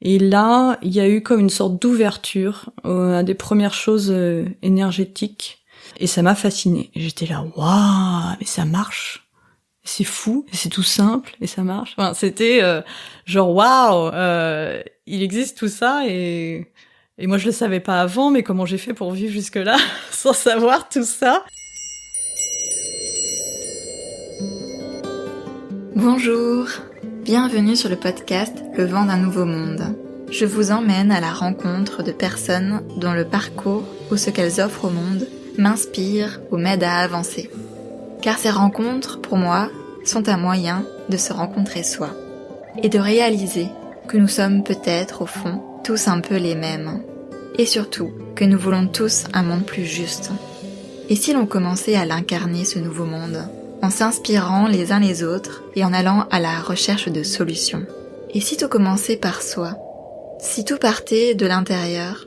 Et là, il y a eu comme une sorte d'ouverture à des premières choses énergétiques. Et ça m'a fascinée. Et j'étais là, waouh, mais ça marche. C'est fou, et c'est tout simple, et ça marche. Enfin, c'était genre, waouh, il existe tout ça, et moi je le savais pas avant, mais comment j'ai fait pour vivre jusque-là sans savoir tout ça? Bonjour, bienvenue sur le podcast Le vent d'un nouveau monde. Je vous emmène à la rencontre de personnes dont le parcours ou ce qu'elles offrent au monde m'inspire ou m'aide à avancer. Car ces rencontres, pour moi, sont un moyen de se rencontrer soi et de réaliser que nous sommes peut-être, au fond, tous un peu les mêmes. Et surtout, que nous voulons tous un monde plus juste. Et si l'on commençait à l'incarner, ce nouveau monde, en s'inspirant les uns les autres et en allant à la recherche de solutions? Et si tout commençait par soi? Si tout partait de l'intérieur?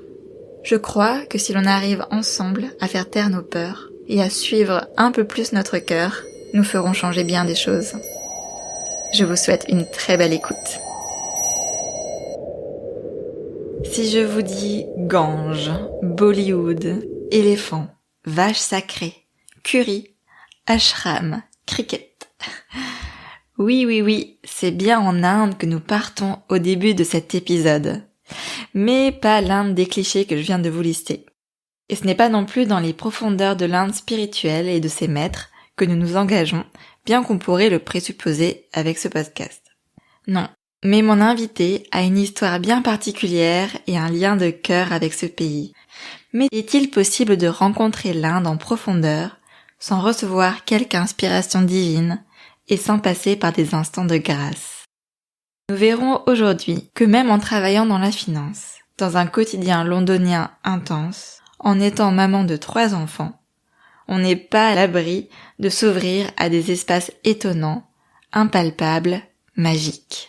Je crois que si l'on arrive ensemble à faire taire nos peurs et à suivre un peu plus notre cœur, nous ferons changer bien des choses. Je vous souhaite une très belle écoute. Si je vous dis Gange, Bollywood, éléphant, vache sacrée, curry, ashram, cricket. Oui, c'est bien en Inde que nous partons au début de cet épisode. Mais pas l'Inde des clichés que je viens de vous lister. Et ce n'est pas non plus dans les profondeurs de l'Inde spirituelle et de ses maîtres que nous nous engageons, bien qu'on pourrait le présupposer avec ce podcast. Non, mais mon invité a une histoire bien particulière et un lien de cœur avec ce pays. Mais est-il possible de rencontrer l'Inde en profondeur sans recevoir quelque inspiration divine et sans passer par des instants de grâce? Nous verrons aujourd'hui que même en travaillant dans la finance, dans un quotidien londonien intense, en étant maman de 3 enfants, on n'est pas à l'abri de s'ouvrir à des espaces étonnants, impalpables, magiques.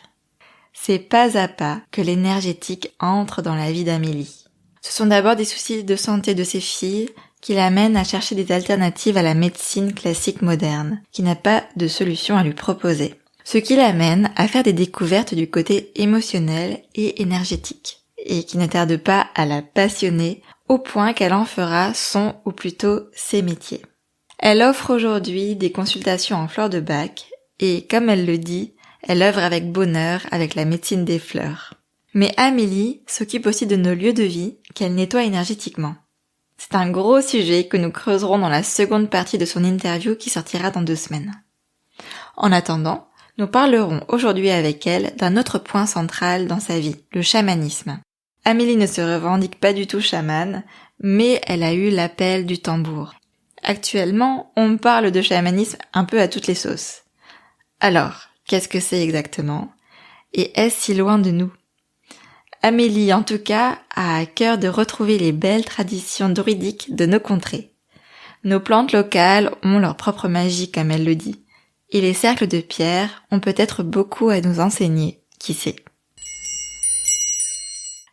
C'est pas à pas que l'énergétique entre dans la vie d'Amélie. Ce sont d'abord des soucis de santé de ses filles qui l'amènent à chercher des alternatives à la médecine classique moderne, qui n'a pas de solution à lui proposer. Ce qui l'amène à faire des découvertes du côté émotionnel et énergétique, et qui ne tarde pas à la passionner au point qu'elle en fera son ou plutôt ses métiers. Elle offre aujourd'hui des consultations en fleurs de bac, et comme elle le dit, elle œuvre avec bonheur avec la médecine des fleurs. Mais Amélie s'occupe aussi de nos lieux de vie qu'elle nettoie énergétiquement. C'est un gros sujet que nous creuserons dans la seconde partie de son interview qui sortira dans 2 semaines. En attendant, nous parlerons aujourd'hui avec elle d'un autre point central dans sa vie, le chamanisme. Amélie ne se revendique pas du tout chamane, mais elle a eu l'appel du tambour. Actuellement, on parle de chamanisme un peu à toutes les sauces. Alors, qu'est-ce que c'est exactement? Et est-ce si loin de nous? Amélie, en tout cas, a à cœur de retrouver les belles traditions druidiques de nos contrées. Nos plantes locales ont leur propre magie, comme elle le dit. Et les cercles de pierre ont peut-être beaucoup à nous enseigner, qui sait.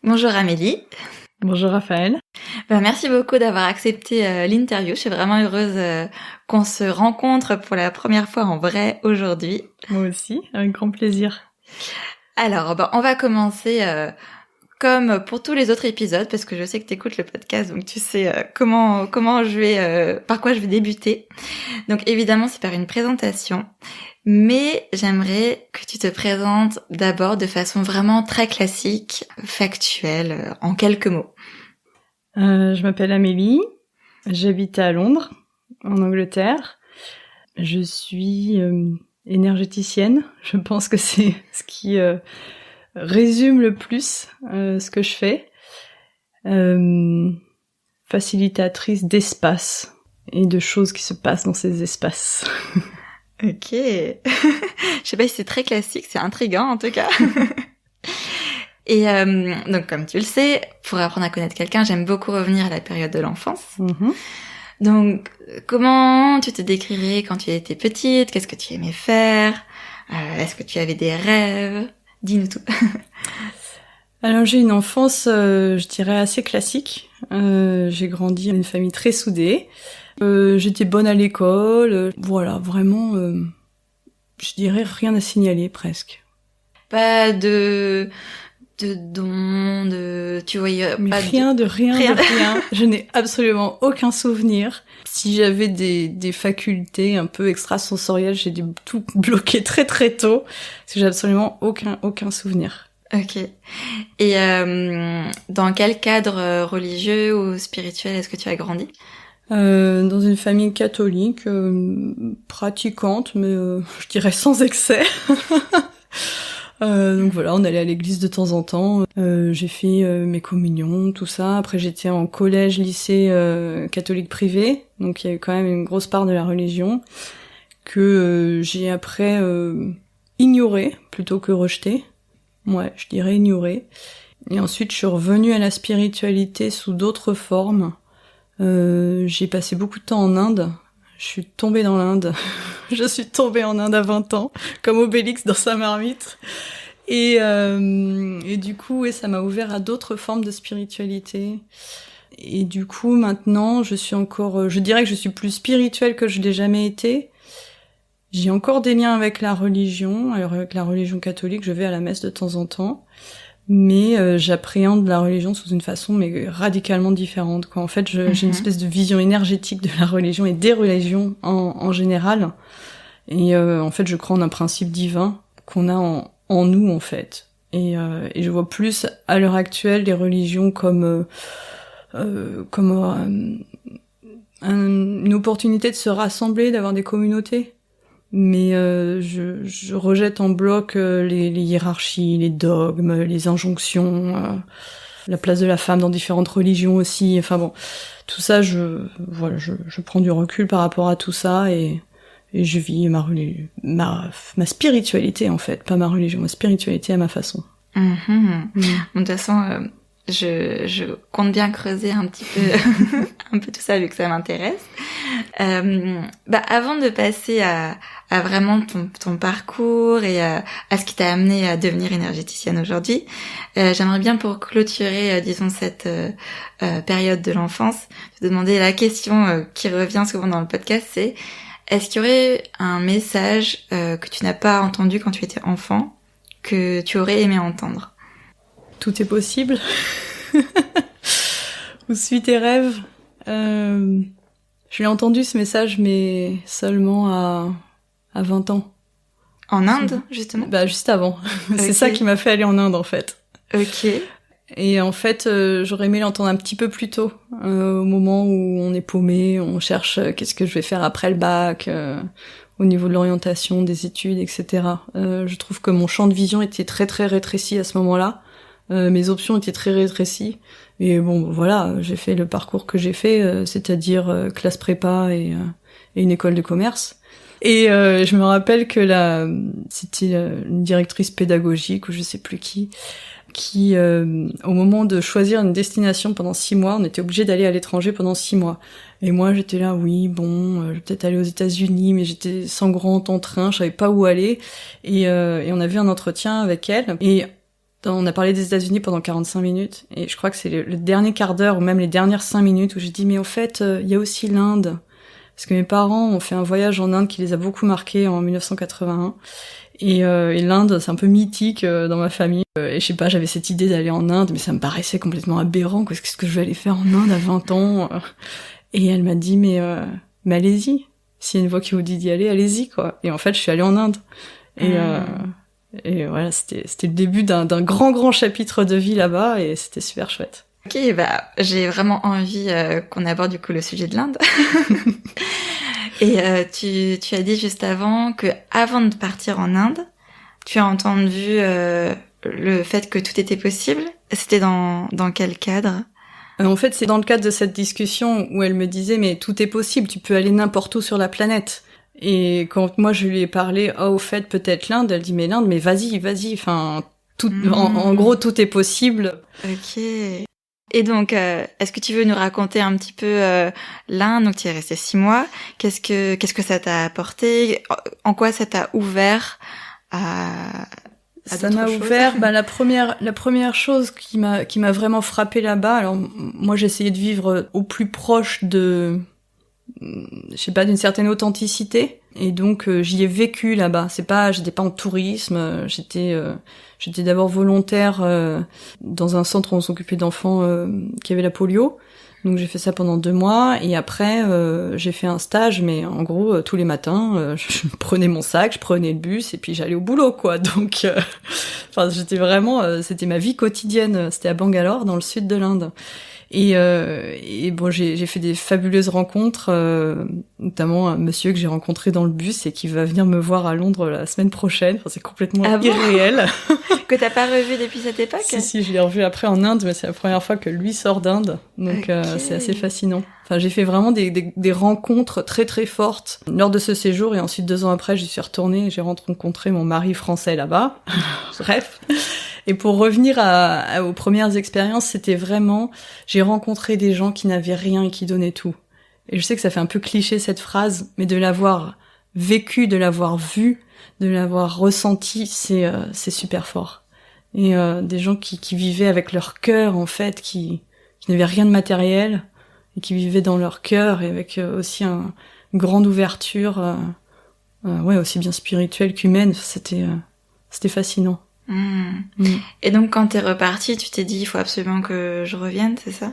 Bonjour Amélie. Bonjour Raphaël. Merci beaucoup d'avoir accepté l'interview. Je suis vraiment heureuse qu'on se rencontre pour la première fois en vrai aujourd'hui. Moi aussi, avec grand plaisir. Alors, on va commencer comme pour tous les autres épisodes, parce que je sais que tu écoutes le podcast, donc tu sais comment je vais, par quoi je vais débuter. Donc évidemment, c'est par une présentation, mais j'aimerais que tu te présentes d'abord de façon vraiment très classique, factuelle, en quelques mots. Je m'appelle Amélie, j'habite à Londres, en Angleterre. Je suis énergéticienne, je pense que c'est ce qui résume le plus ce que je fais. Facilitatrice d'espace et de choses qui se passent dans ces espaces. Ok. Je sais pas si c'est très classique, c'est intriguant en tout cas. Et donc comme tu le sais, pour apprendre à connaître quelqu'un, j'aime beaucoup revenir à la période de l'enfance. Mm-hmm. Donc comment tu te décrirais quand tu étais petite? Qu'est-ce que tu aimais faire? Est-ce que tu avais des rêves? Dis-nous tout. Alors j'ai une enfance, je dirais, assez classique. J'ai grandi dans une famille très soudée. J'étais bonne à l'école. Voilà, vraiment, je dirais rien à signaler presque. Pas de de dons, tu voyais mais pas rien. Je n'ai absolument aucun souvenir. Si j'avais des facultés un peu extrasensorielles, j'ai dû tout bloquer très très tôt, parce que j'ai absolument aucun souvenir. Ok. Et dans quel cadre religieux ou spirituel est-ce que tu as grandi ? Dans une famille catholique, pratiquante, mais je dirais sans excès. Donc voilà, on allait à l'église de temps en temps. J'ai fait mes communions, tout ça. Après, j'étais en collège, lycée catholique privé, donc il y a eu quand même une grosse part de la religion que j'ai après ignoré plutôt que rejeté. Ouais, je dirais ignoré. Et ensuite, je suis revenue à la spiritualité sous d'autres formes. J'ai passé beaucoup de temps en Inde. Je suis tombée dans l'Inde. Je suis tombée en Inde à 20 ans, comme Obélix dans sa marmite. Et du coup, ouais, ça m'a ouvert à d'autres formes de spiritualité. Et du coup, maintenant, je dirais que je suis plus spirituelle que je l'ai jamais été. J'ai encore des liens avec la religion. Alors, avec la religion catholique, je vais à la messe de temps en temps. Mais j'appréhende la religion sous une façon mais radicalement différente, quoi. En fait, j'ai une espèce de vision énergétique de la religion et des religions en général. Et en fait, je crois en un principe divin qu'on a en nous, en fait. Et je vois plus, à l'heure actuelle, les religions comme une opportunité de se rassembler, d'avoir des communautés. Mais je rejette en bloc les hiérarchies, les dogmes, les injonctions, la place de la femme dans différentes religions aussi. Enfin bon, tout ça, je prends du recul par rapport à tout ça et je vis ma spiritualité en fait, pas ma religion, ma spiritualité à ma façon. De toute façon, je compte bien creuser un petit peu un peu tout ça vu que ça m'intéresse. Avant de passer à vraiment ton parcours et à ce qui t'a amené à devenir énergéticienne aujourd'hui, j'aimerais bien pour clôturer disons cette période de l'enfance, te demander la question qui revient souvent dans le podcast, c'est est-ce qu'il y aurait un message que tu n'as pas entendu quand tu étais enfant que tu aurais aimé entendre? Tout est possible. Ou suis tes rêves. Je l'ai entendu ce message, mais seulement à 20 ans. En Inde, justement? Juste avant. Okay. C'est ça qui m'a fait aller en Inde, en fait. Ok. Et en fait, j'aurais aimé l'entendre un petit peu plus tôt, au moment où on est paumé, on cherche qu'est-ce que je vais faire après le bac, au niveau de l'orientation, des études, etc. Je trouve que mon champ de vision était très très rétréci à ce moment-là. Mes options étaient très rétrécies. Et bon, voilà, j'ai fait le parcours que j'ai fait, c'est-à-dire classe prépa et une école de commerce. Et je me rappelle que c'était une directrice pédagogique ou je sais plus qui, au moment de choisir une destination pendant 6 mois, on était obligé d'aller à l'étranger pendant 6 mois. Et moi, j'étais là, oui, bon, je vais peut-être aller aux États-Unis, mais j'étais sans grand entrain, je savais pas où aller. Et on a vu un entretien avec elle. Et on a parlé des États-Unis pendant 45 minutes. Et je crois que c'est le dernier quart d'heure ou même les dernières 5 minutes où j'ai dit, mais en fait, il y a aussi l'Inde. Parce que mes parents ont fait un voyage en Inde qui les a beaucoup marqués en 1981. Et l'Inde, c'est un peu mythique dans ma famille. Et je sais pas, j'avais cette idée d'aller en Inde, mais ça me paraissait complètement aberrant. Qu'est-ce que je vais aller faire en Inde à 20 ans Et elle m'a dit, mais allez-y. S'il y a une voix qui vous dit d'y aller, allez-y, quoi. Et en fait, je suis allée en Inde. Et voilà, c'était le début d'un grand chapitre de vie là-bas, et c'était super chouette. Ok, j'ai vraiment envie qu'on aborde du coup le sujet de l'Inde. Et tu as dit juste avant que avant de partir en Inde, tu as entendu le fait que tout était possible. C'était dans quel cadre? En fait, c'est dans le cadre de cette discussion où elle me disait mais tout est possible, tu peux aller n'importe où sur la planète. Et quand moi je lui ai parlé, au fait peut-être l'Inde, elle dit mais l'Inde, mais vas-y, enfin tout, en gros tout est possible. Ok. Et donc, est-ce que tu veux nous raconter un petit peu l'Inde? Donc, tu es resté 6 mois. Qu'est-ce que ça t'a apporté? En quoi ça t'a ouvert à ça m'a ouvert. La première chose qui m'a vraiment frappée là-bas. Alors moi, j'essayais de vivre au plus proche de, je sais pas, d'une certaine authenticité. Et donc j'y ai vécu là-bas. J'étais pas en tourisme. J'étais d'abord volontaire dans un centre où on s'occupait d'enfants qui avaient la polio. Donc j'ai fait ça pendant 2 mois et après j'ai fait un stage, mais en gros tous les matins je prenais mon sac, je prenais le bus et puis j'allais au boulot quoi. Donc enfin j'étais vraiment c'était ma vie quotidienne. C'était à Bangalore dans le sud de l'Inde. Et bon, j'ai fait des fabuleuses rencontres, notamment un monsieur que j'ai rencontré dans le bus et qui va venir me voir à Londres la semaine prochaine. Enfin, c'est complètement irréel. Que t'as pas revu depuis cette époque? Si, je l'ai revu après en Inde, mais c'est la première fois que lui sort d'Inde. Donc, c'est assez fascinant. Enfin, j'ai fait vraiment des rencontres très très fortes lors de ce séjour et ensuite 2 ans après, j'y suis retournée et j'ai rencontré mon mari français là-bas. Bref. Et pour revenir aux premières expériences, c'était vraiment, j'ai rencontré des gens qui n'avaient rien et qui donnaient tout. Et je sais que ça fait un peu cliché cette phrase, mais de l'avoir vécu, de l'avoir vu, de l'avoir ressenti, c'est super fort. Et des gens qui vivaient avec leur cœur en fait, qui n'avaient rien de matériel et qui vivaient dans leur cœur et avec aussi une grande ouverture, aussi bien spirituelle qu'humaine. C'était fascinant. Et donc quand t'es repartie, tu t'es dit il faut absolument que je revienne, c'est ça?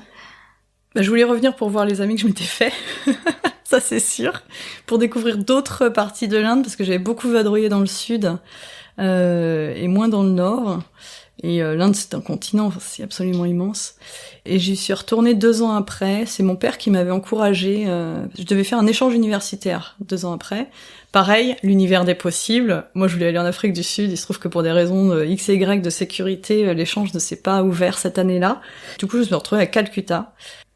Je voulais revenir pour voir les amis que je m'étais fait, ça c'est sûr, pour découvrir d'autres parties de l'Inde parce que j'avais beaucoup vadrouillé dans le sud et moins dans le nord. Et l'Inde c'est un continent, c'est absolument immense. Et j'y suis retournée 2 ans après. C'est mon père qui m'avait encouragée. Je devais faire un échange universitaire 2 ans après. Pareil, l'univers des possibles. Moi, je voulais aller en Afrique du Sud. Il se trouve que pour des raisons de X et Y de sécurité, l'échange ne s'est pas ouvert cette année-là. Du coup, je me suis retrouvée à Calcutta.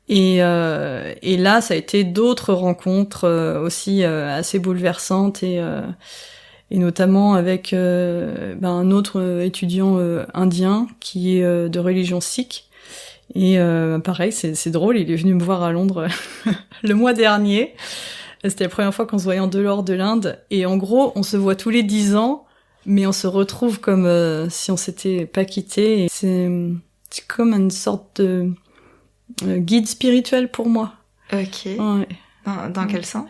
Et là, ça a été d'autres rencontres aussi assez bouleversantes et notamment avec un autre étudiant indien qui est de religion sikh. Et pareil, c'est drôle, il est venu me voir à Londres le mois dernier. C'était la première fois qu'on se voyait en dehors de l'Inde. Et en gros, on se voit tous les 10 ans, mais on se retrouve comme si on s'était pas quittés. Et c'est comme une sorte de guide spirituel pour moi. Ok. Ouais. Dans quel sens?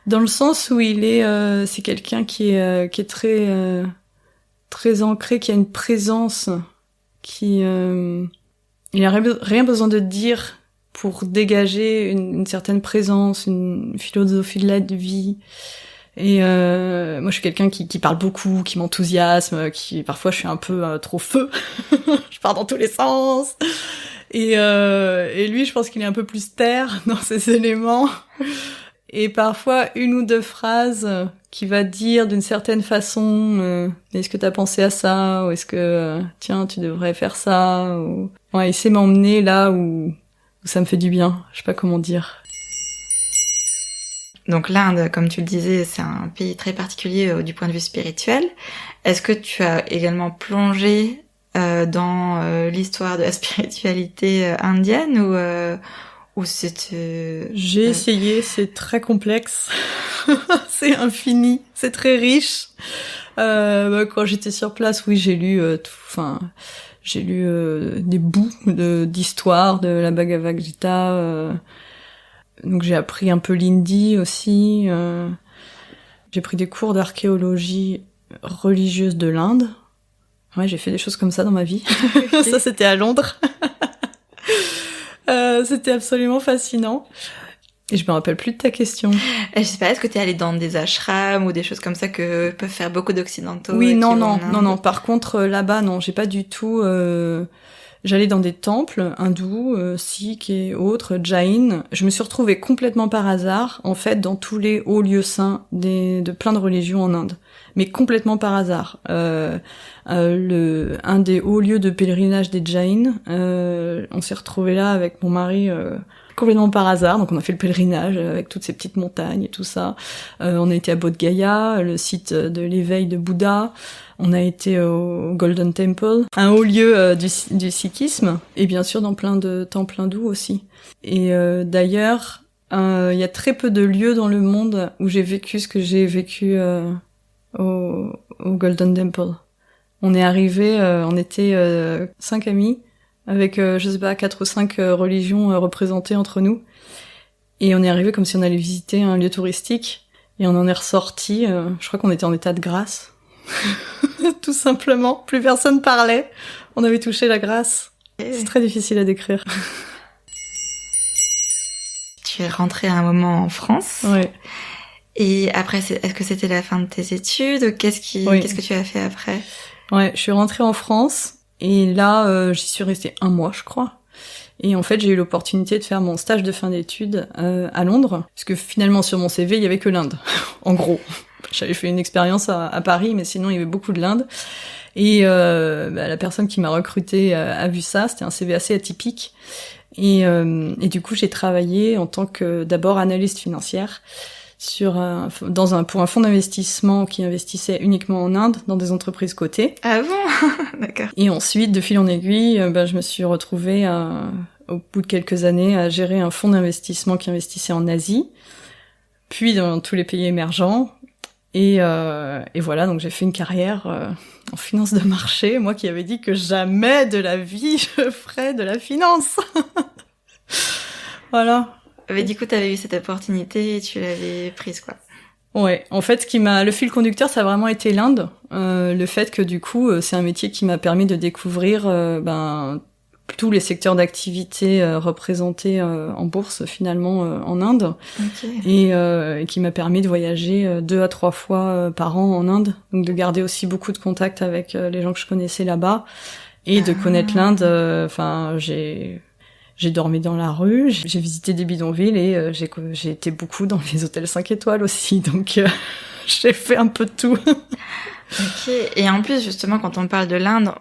Dans le sens où il est, c'est quelqu'un qui est très très ancré, qui a une présence, qui il a rien besoin de dire pour dégager une certaine présence, une philosophie de la vie. Et moi, je suis quelqu'un qui parle beaucoup, qui m'enthousiasme, qui parfois je suis un peu trop feu. Je pars dans tous les sens. Et lui, je pense qu'il est un peu plus terre dans ses éléments. Et parfois, 1 ou 2 phrases qui va dire d'une certaine façon est-ce que t'as pensé à ça, ou est-ce que tiens, tu devrais faire ça, ou ouais, il sait m'emmener là où ça me fait du bien, je sais pas comment dire. Donc l'Inde, comme tu le disais, c'est un pays très particulier du point de vue spirituel. Est-ce que tu as également plongé dans l'histoire de la spiritualité indienne ou c'était... J'ai essayé, c'est très complexe. C'est infini, c'est très riche. Quand j'étais sur place, oui, j'ai lu j'ai lu des bouts d'histoire de la Bhagavad Gita. Donc j'ai appris un peu l'hindi aussi. J'ai pris des cours d'archéologie religieuse de l'Inde. Ouais, j'ai fait des choses comme ça dans ma vie. Ça, c'était à Londres. C'était absolument fascinant. Et je me rappelle plus de ta question. Je sais pas, est-ce que t'es allée dans des ashrams ou des choses comme ça que peuvent faire beaucoup d'occidentaux? Oui, non. Par contre, là-bas, non, j'ai pas du tout... J'allais dans des temples hindous, sikhs et autres, jains. Je me suis retrouvée complètement par hasard, en fait, dans tous les hauts lieux saints de plein de religions en Inde. Mais complètement par hasard. Un des hauts lieux de pèlerinage des jains, on s'est retrouvés là avec mon mari... complètement par hasard, donc on a fait le pèlerinage avec toutes ces petites montagnes et tout ça. On a été à Bodh Gaya, le site de l'éveil de Bouddha. On a été au Golden Temple, un haut lieu du sikhisme, et bien sûr dans plein de temples hindous aussi. Et d'ailleurs, il y a très peu de lieux dans le monde où j'ai vécu ce que j'ai vécu au Golden Temple. On est arrivés, on était 5 amis, avec, 4 ou 5 religions représentées entre nous. Et on est arrivé comme si on allait visiter un lieu touristique. Et on en est ressorti, je crois qu'on était en état de grâce. Tout simplement. Plus personne parlait. On avait touché la grâce. C'est très difficile à décrire. Tu es rentrée à un moment en France. Ouais. Et après, est-ce que c'était la fin de tes études? Qu'est-ce que tu as fait après? Ouais, je suis rentrée en France. Et là, j'y suis restée 1 mois, je crois. Et en fait, j'ai eu l'opportunité de faire mon stage de fin d'études à Londres. Parce que finalement, sur mon CV, il y avait que l'Inde. En gros. J'avais fait une expérience à Paris, mais sinon, il y avait beaucoup de l'Inde. Et la personne qui m'a recrutée a vu ça. C'était un CV assez atypique. Et du coup, j'ai travaillé en tant que d'abord analyste financière pour un fonds d'investissement qui investissait uniquement en Inde dans des entreprises cotées. Ah bon? D'accord. Et ensuite, de fil en aiguille, je me suis retrouvée au bout de quelques années à gérer un fonds d'investissement qui investissait en Asie, puis dans tous les pays émergents. Et voilà, donc j'ai fait une carrière en finance de marché, moi qui avais dit que jamais de la vie je ferais de la finance. Voilà. Mais du coup, t'avais eu cette opportunité et tu l'avais prise, quoi. Ouais, en fait, le fil conducteur, ça a vraiment été l'Inde. Le fait que du coup, c'est un métier qui m'a permis de découvrir tous les secteurs d'activité représentés en bourse finalement en Inde. Okay. Et qui m'a permis de voyager 2 à 3 fois par an en Inde, donc de garder aussi beaucoup de contact avec les gens que je connaissais là-bas et de connaître l'Inde. J'ai dormi dans la rue, j'ai visité des bidonvilles et j'ai été beaucoup dans les hôtels 5 étoiles aussi, donc j'ai fait un peu de tout. Ok, et en plus justement quand on parle de l'Inde,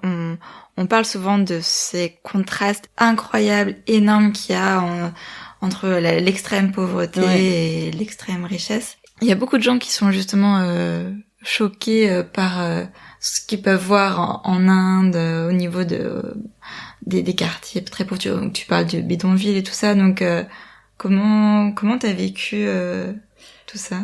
on parle souvent de ces contrastes incroyables, énormes qu'il y a entre l'extrême pauvreté et l'extrême richesse. Il y a beaucoup de gens qui sont justement choqués par ce qu'ils peuvent voir en Inde au niveau des quartiers très pauvres. Tu parles de bidonville et tout ça, donc comment t'as vécu tout ça?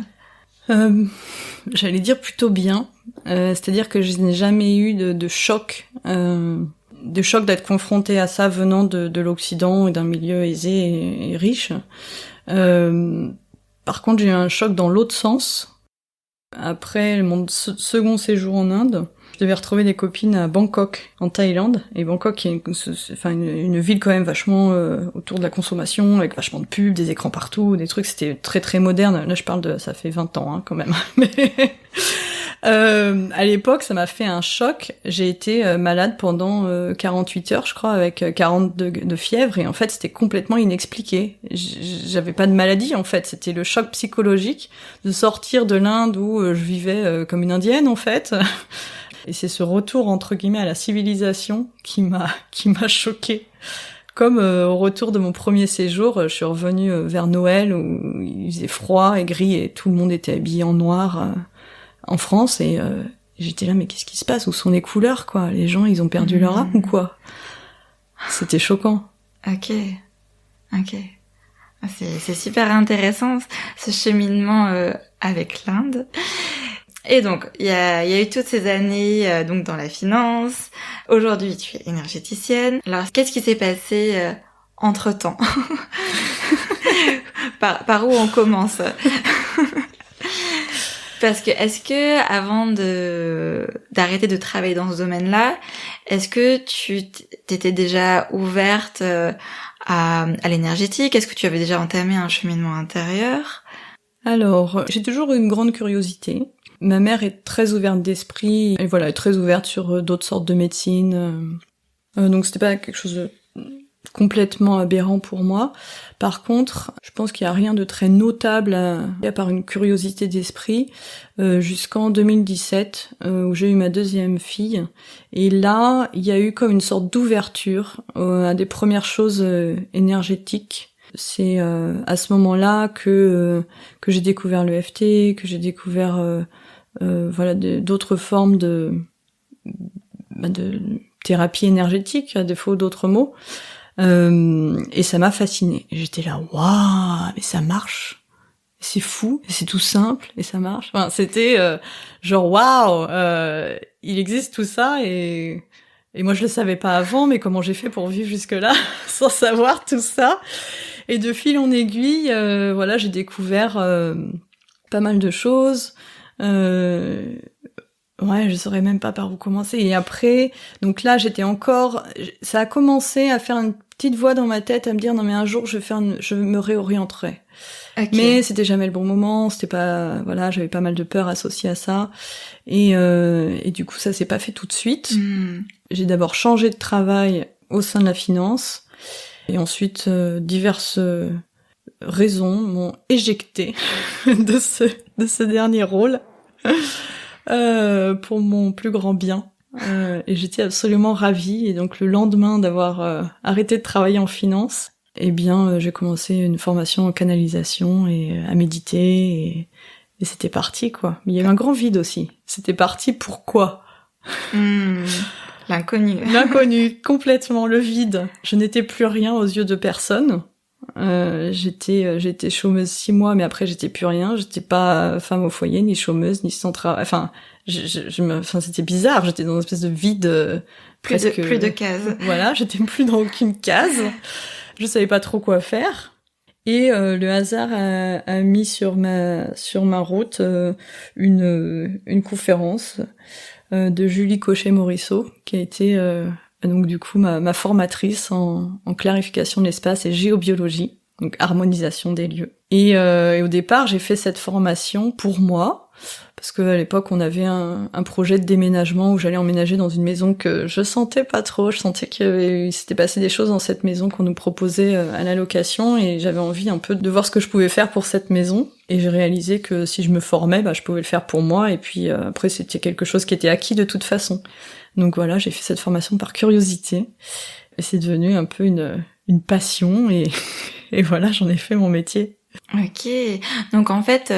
J'allais dire plutôt bien, c'est-à-dire que je n'ai jamais eu de choc, d'être confrontée à ça venant de l'Occident et d'un milieu aisé et riche. Par contre, j'ai eu un choc dans l'autre sens. Après mon second séjour en Inde, je devais retrouver des copines à Bangkok, en Thaïlande. Et Bangkok, qui est une ville quand même vachement autour de la consommation, avec vachement de pubs, des écrans partout, des trucs. C'était très très moderne. Là, je parle ça fait 20 ans quand même. Mais à l'époque, ça m'a fait un choc. J'ai été malade pendant 48 heures, je crois, avec 40 de fièvre. Et en fait, c'était complètement inexpliqué. J'avais pas de maladie, en fait. C'était le choc psychologique de sortir de l'Inde où je vivais comme une Indienne, en fait. Et c'est ce retour, entre guillemets, à la civilisation qui m'a choquée. Comme au retour de mon premier séjour, je suis revenue vers Noël où il faisait froid et gris et tout le monde était habillé en noir en France. Et j'étais là, mais qu'est-ce qui se passe? Où sont les couleurs, quoi? Les gens, ils ont perdu leur âme ou quoi? C'était choquant. Ok. C'est super intéressant, ce cheminement avec l'Inde. Et donc, il y a eu toutes ces années donc dans la finance. Aujourd'hui, tu es énergéticienne. Alors, qu'est-ce qui s'est passé entre-temps? par où on commence? Parce que est-ce que avant d'arrêter de travailler dans ce domaine-là, est-ce que tu t'étais déjà ouverte à l'énergétique? Est-ce que tu avais déjà entamé un cheminement intérieur? Alors, j'ai toujours eu une grande curiosité. Ma mère est très ouverte d'esprit et voilà, est très ouverte sur d'autres sortes de médecine. Donc c'était pas quelque chose de complètement aberrant pour moi. Par contre, je pense qu'il y a rien de très notable à part une curiosité d'esprit jusqu'en 2017 où j'ai eu ma deuxième fille. Et là, il y a eu comme une sorte d'ouverture à des premières choses énergétiques. C'est à ce moment-là que j'ai découvert l'EFT, que j'ai découvert d'autres formes de thérapie énergétique, à défaut d'autres mots. Et ça m'a fascinée. J'étais là, waouh, mais ça marche. C'est fou, c'est tout simple et ça marche. Enfin, c'était genre waouh, il existe tout ça et moi je le savais pas avant, mais comment j'ai fait pour vivre jusque-là sans savoir tout ça. Et de fil en aiguille, j'ai découvert pas mal de choses. Ouais, je saurais même pas par où commencer. Et après, donc là, ça a commencé à faire une petite voix dans ma tête à me dire non mais un jour je me réorienterai. Okay. Mais c'était jamais le bon moment, c'était pas, voilà, j'avais pas mal de peur associée à ça. Et du coup, ça s'est pas fait tout de suite. J'ai d'abord changé de travail au sein de la finance. Et ensuite, diverses raisons m'ont éjecté de ce dernier rôle. Pour mon plus grand bien. Et j'étais absolument ravie. Et donc le lendemain d'avoir arrêté de travailler en finance, eh bien j'ai commencé une formation en canalisation et à méditer et c'était parti quoi. Mais il y a eu un grand vide aussi. C'était parti pourquoi L'inconnu. L'inconnu, complètement, le vide. Je n'étais plus rien aux yeux de personne. J'étais chômeuse 6 mois, mais après j'étais plus rien. J'étais pas femme au foyer, ni chômeuse, ni sans travail. Enfin, c'était bizarre. J'étais dans une espèce de vide plus de cases. Voilà, j'étais plus dans aucune case. Je savais pas trop quoi faire. Et le hasard a mis sur ma route une conférence de Julie Cochet-Morisseau, qui a été donc du coup ma formatrice en clarification de l'espace et géobiologie, donc harmonisation des lieux. Et au départ, j'ai fait cette formation pour moi, parce qu'à l'époque, on avait un projet de déménagement où j'allais emménager dans une maison que je sentais pas trop. Je sentais qu'il s'était passé des choses dans cette maison qu'on nous proposait à la location, et j'avais envie un peu de voir ce que je pouvais faire pour cette maison. Et j'ai réalisé que si je me formais, je pouvais le faire pour moi, et puis après, c'était quelque chose qui était acquis de toute façon. Donc voilà, j'ai fait cette formation par curiosité, et c'est devenu un peu une passion, et voilà, j'en ai fait mon métier. Ok, donc en fait,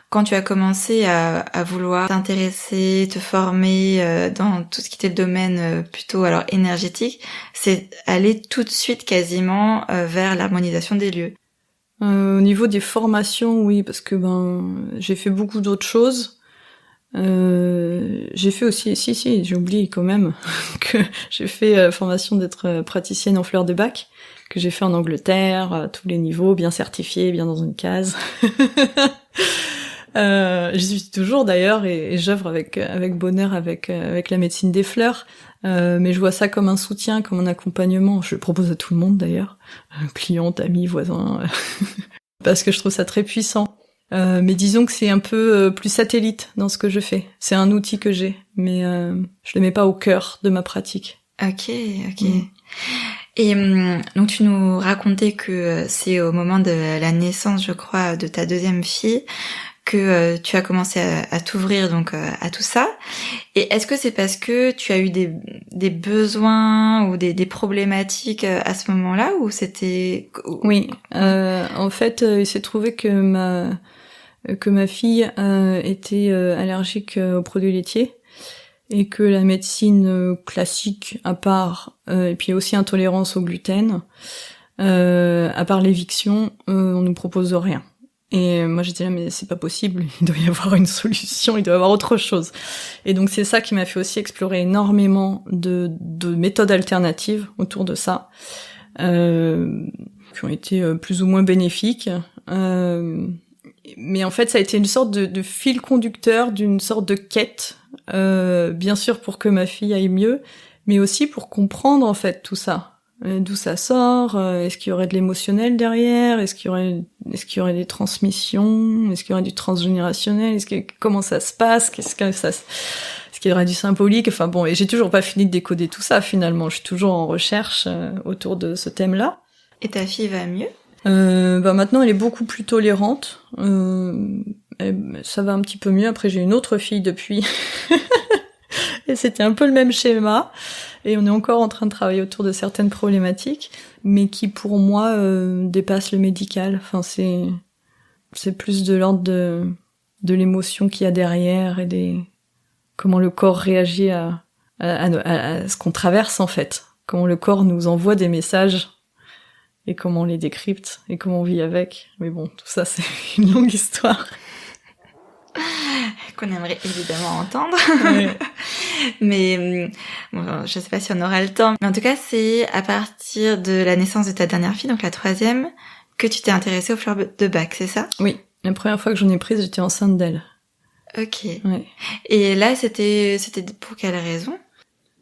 quand tu as commencé à vouloir t'intéresser, te former dans tout ce qui était le domaine plutôt alors énergétique, c'est aller tout de suite quasiment vers l'harmonisation des lieux. Au niveau des formations, oui, parce que j'ai fait beaucoup d'autres choses. J'ai fait aussi, si, j'ai oublié quand même que j'ai fait formation d'être praticienne en fleurs de bac, que j'ai fait en Angleterre, à tous les niveaux, bien certifiée, bien dans une case. J'y suis toujours d'ailleurs, et j'œuvre avec bonheur avec la médecine des fleurs. Mais je vois ça comme un soutien, comme un accompagnement. Je le propose à tout le monde d'ailleurs, clientes, amis, voisins, parce que je trouve ça très puissant. Mais disons que c'est un peu plus satellite dans ce que je fais. C'est un outil que j'ai, mais je le mets pas au cœur de ma pratique. Ok. Et donc tu nous racontais que c'est au moment de la naissance, je crois, de ta deuxième fille que tu as commencé à t'ouvrir donc à tout ça. Et est-ce que c'est parce que tu as eu des besoins ou des problématiques à ce moment-là, ou c'était... Oui, en fait, il s'est trouvé que ma fille était allergique aux produits laitiers, et que la médecine classique, à part, et puis aussi intolérance au gluten, à part l'éviction, on nous propose rien. Et moi j'étais là, mais c'est pas possible, il doit y avoir une solution, il doit y avoir autre chose. Et donc c'est ça qui m'a fait aussi explorer énormément de méthodes alternatives autour de ça, qui ont été plus ou moins bénéfiques. Mais en fait ça a été une sorte de fil conducteur, d'une sorte de quête, bien sûr pour que ma fille aille mieux, mais aussi pour comprendre en fait tout ça. D'où ça sort, est-ce qu'il y aurait de l'émotionnel derrière, est-ce qu'il y aurait des transmissions, est-ce qu'il y aurait du transgénérationnel, comment ça se passe, est-ce qu'il y aurait du symbolique, enfin bon, et j'ai toujours pas fini de décoder tout ça finalement, je suis toujours en recherche autour de ce thème-là. Et ta fille va mieux ? Maintenant elle est beaucoup plus tolérante, ça va un petit peu mieux. Après j'ai une autre fille depuis et c'était un peu le même schéma, et on est encore en train de travailler autour de certaines problématiques, mais qui pour moi dépassent le médical. Enfin c'est plus de l'ordre de l'émotion qu'il y a derrière, et comment le corps réagit à ce qu'on traverse en fait, comment le corps nous envoie des messages et comment on les décrypte et comment on vit avec. Mais bon, tout ça c'est une longue histoire qu'on aimerait évidemment entendre. Ouais. Mais bon, je sais pas si on aura le temps. Mais en tout cas, c'est à partir de la naissance de ta dernière fille, donc la 3e, que tu t'es intéressée aux fleurs de bac, c'est ça ? Oui, la première fois que j'en ai prise, j'étais enceinte d'elle. Ok. Ouais. Et là, c'était pour quelle raison?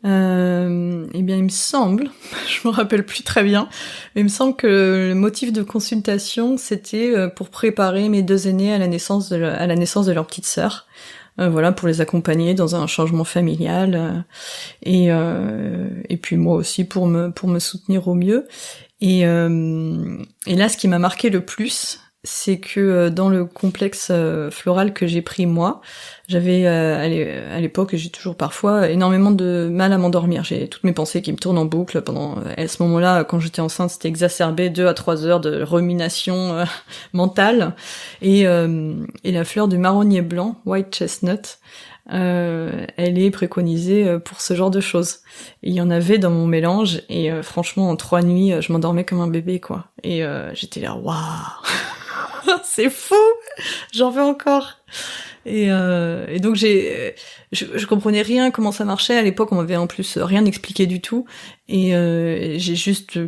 Eh bien, il me semble, je me rappelle plus très bien, mais il me semble que le motif de consultation, c'était pour préparer mes 2 aînés à la naissance de leur petite sœur. Voilà, pour les accompagner dans un changement familial, et puis moi aussi pour me soutenir au mieux. Et là, ce qui m'a marqué le plus, c'est que dans le complexe floral que j'ai pris moi, j'avais à l'époque, et j'ai toujours parfois énormément de mal à m'endormir. J'ai toutes mes pensées qui me tournent en boucle pendant. À ce moment-là, quand j'étais enceinte, c'était exacerbé, 2 à 3 heures de rumination mentale. Et la fleur du marronnier blanc, white chestnut, elle est préconisée pour ce genre de choses. Et il y en avait dans mon mélange, et franchement, en 3 nuits, je m'endormais comme un bébé, quoi. Et j'étais là, waouh, c'est fou, j'en veux encore. Et donc je comprenais rien comment ça marchait. À l'époque, on m'avait en plus rien expliqué du tout. Et j'ai juste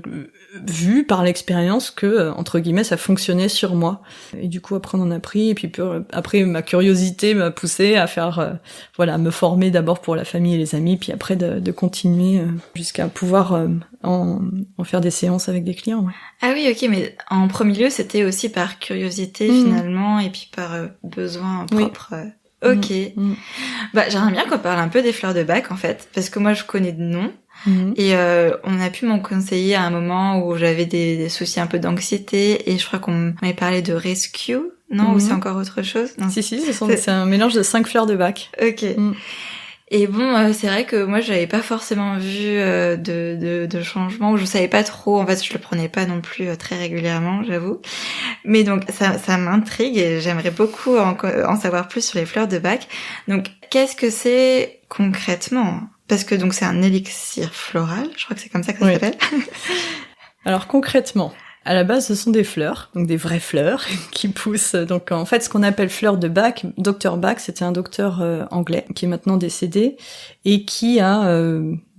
vu par l'expérience que, entre guillemets, ça fonctionnait sur moi. Et du coup, après, on en a pris. Et puis après, ma curiosité m'a poussée à faire, à me former d'abord pour la famille et les amis, puis après de continuer jusqu'à pouvoir en faire des séances avec des clients. Ouais. Ah oui, ok, mais en premier lieu, c'était aussi par curiosité finalement, et puis par besoin propre. Oui. Ok. Bah, j'aimerais bien qu'on parle un peu des fleurs de Bach, en fait, parce que moi, je connais de nom. Et on a pu m'en conseiller à un moment où j'avais des soucis un peu d'anxiété, et je crois qu'on m'avait parlé de Rescue, non? Ou c'est encore autre chose? Non. Si, c'est un mélange de 5 fleurs de Bach. Ok. Et bon, c'est vrai que moi, j'avais pas forcément vu de changement, ou je savais pas trop. En fait, je le prenais pas non plus très régulièrement, j'avoue. Mais donc, ça m'intrigue, et j'aimerais beaucoup en savoir plus sur les fleurs de Bach. Donc, qu'est-ce que c'est concrètement? Parce que donc c'est un élixir floral, je crois que c'est comme ça que ça s'appelle. Alors concrètement, à la base, ce sont des fleurs, donc des vraies fleurs qui poussent. Donc en fait, ce qu'on appelle fleurs de Bach, Dr Bach, c'était un docteur anglais qui est maintenant décédé et qui a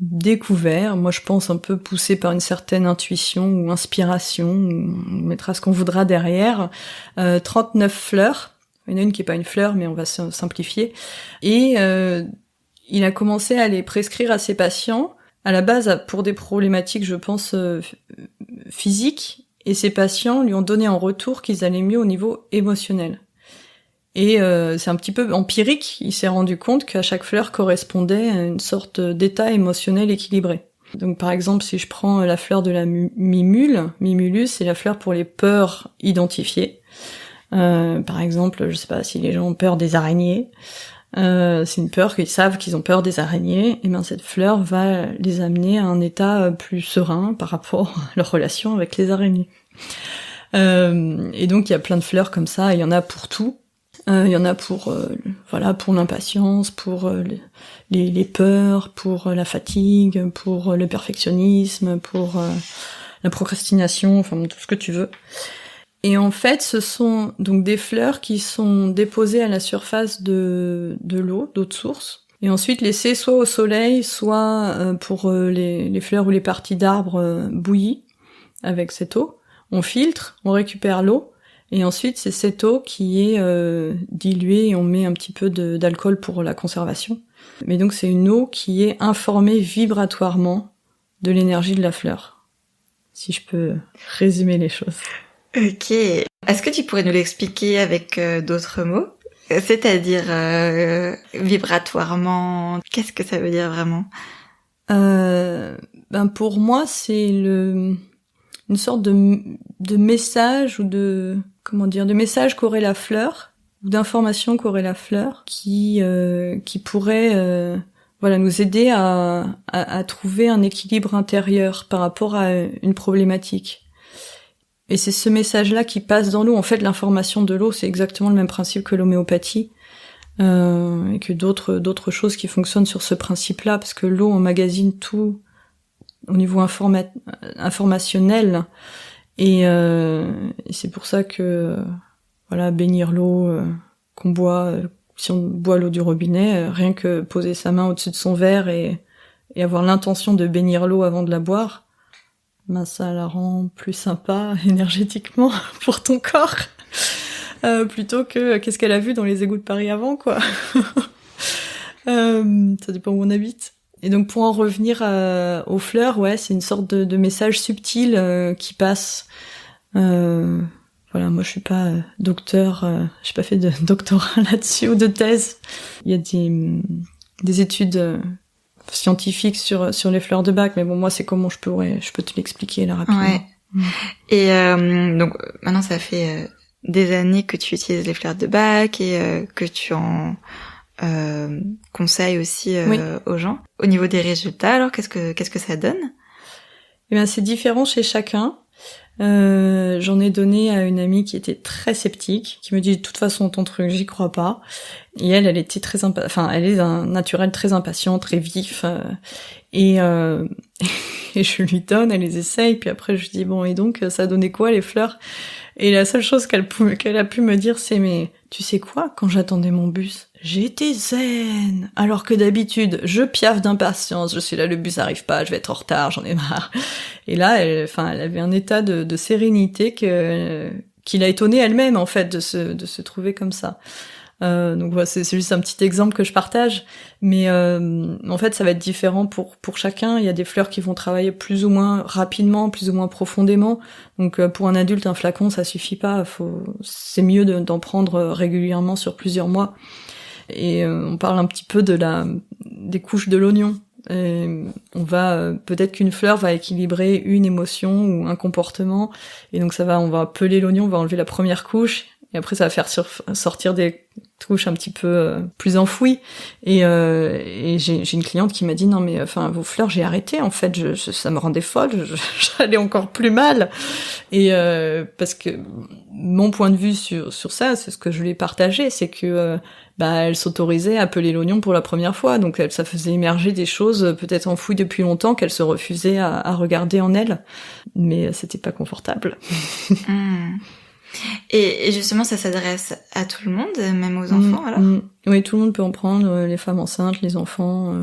découvert, moi je pense un peu poussé par une certaine intuition ou inspiration, on mettra ce qu'on voudra derrière, 39 fleurs. Il y en a une qui est pas une fleur, mais on va simplifier. Et il a commencé à les prescrire à ses patients, à la base pour des problématiques, je pense, physiques, et ses patients lui ont donné en retour qu'ils allaient mieux au niveau émotionnel. Et c'est un petit peu empirique, il s'est rendu compte qu'à chaque fleur correspondait à une sorte d'état émotionnel équilibré. Donc par exemple, si je prends la fleur de la Mimulus, c'est la fleur pour les peurs identifiées. Par exemple, je sais pas si les gens ont peur des araignées, c'est une peur qu'ils savent qu'ils ont peur des araignées, et bien cette fleur va les amener à un état plus serein par rapport à leur relation avec les araignées. Et donc il y a plein de fleurs comme ça, il y en a pour tout. Il y en a pour pour l'impatience, pour les peurs, pour la fatigue, pour le perfectionnisme, pour la procrastination, enfin tout ce que tu veux. Et en fait, ce sont donc des fleurs qui sont déposées à la surface de l'eau, d'eau de source, et ensuite laissées soit au soleil, soit pour les fleurs ou les parties d'arbres bouillies avec cette eau. On filtre, on récupère l'eau, et ensuite c'est cette eau qui est diluée, et on met un petit peu d'alcool pour la conservation. Mais donc c'est une eau qui est informée vibratoirement de l'énergie de la fleur, si je peux résumer les choses. Ok. Est-ce que tu pourrais nous l'expliquer avec d'autres mots? C'est-à-dire vibratoirement, qu'est-ce que ça veut dire vraiment? Pour moi, c'est une sorte de message ou de message qu'aurait la fleur, ou d'information qu'aurait la fleur, qui pourrait nous aider à trouver un équilibre intérieur par rapport à une problématique. Et c'est ce message-là qui passe dans l'eau. En fait, l'information de l'eau, c'est exactement le même principe que l'homéopathie, et que d'autres choses qui fonctionnent sur ce principe-là, parce que l'eau emmagasine tout au niveau informationnel, et c'est pour ça que bénir l'eau qu'on boit, si on boit l'eau du robinet, rien que poser sa main au-dessus de son verre et avoir l'intention de bénir l'eau avant de la boire, ça la rend plus sympa énergétiquement pour ton corps. plutôt que qu'est-ce qu'elle a vu dans les égouts de Paris avant, quoi. Ça dépend où on habite. Et donc pour en revenir aux fleurs, ouais, c'est une sorte de message subtil qui passe. Voilà, moi je suis pas docteur, j'ai pas fait de doctorat là-dessus ou de thèse. Il y a des études scientifiques sur les fleurs de bac, mais bon, moi c'est comment je peux te l'expliquer là rapidement. Ouais. Et donc maintenant ça fait des années que tu utilises les fleurs de bac et que tu en conseilles aussi aux gens. Au niveau des résultats, alors qu'est-ce que ça donne? Eh bien, c'est différent chez chacun. J'en ai donné à une amie qui était très sceptique, qui me dit de toute façon ton truc j'y crois pas. Et elle était très elle est d'un naturel très impatient, très vif. Et je lui donne, elle les essaye, puis après je lui dis bon et donc ça a donné quoi les fleurs? Et la seule chose qu'elle a pu me dire c'est mais tu sais quoi, quand j'attendais mon bus, j'étais zen, alors que d'habitude je piaffe d'impatience, je suis là le bus arrive pas, je vais être en retard, j'en ai marre. Et là elle avait un état de sérénité qui l'a étonnée elle-même en fait de se trouver comme ça. Donc voilà, c'est juste un petit exemple que je partage, mais en fait ça va être différent pour chacun. Il y a des fleurs qui vont travailler plus ou moins rapidement, plus ou moins profondément. Donc pour un adulte, un flacon ça suffit pas. C'est mieux d'en prendre régulièrement sur plusieurs mois. Et on parle un petit peu des couches de l'oignon. Et on va peut-être qu'une fleur va équilibrer une émotion ou un comportement, et donc on va peler l'oignon, on va enlever la première couche. Et après, ça va faire sortir des couches un petit peu plus enfouies. Et j'ai une cliente qui m'a dit non mais vos fleurs j'ai arrêté en fait, ça me rendait folle, j'allais encore plus mal. Et parce que mon point de vue sur ça, c'est ce que je lui ai partagé, c'est que elle s'autorisait à peler l'oignon pour la première fois, donc ça faisait émerger des choses peut-être enfouies depuis longtemps qu'elle se refusait à regarder en elle, mais c'était pas confortable. Et justement, ça s'adresse à tout le monde, même aux enfants, alors? Oui, tout le monde peut en prendre, les femmes enceintes, les enfants.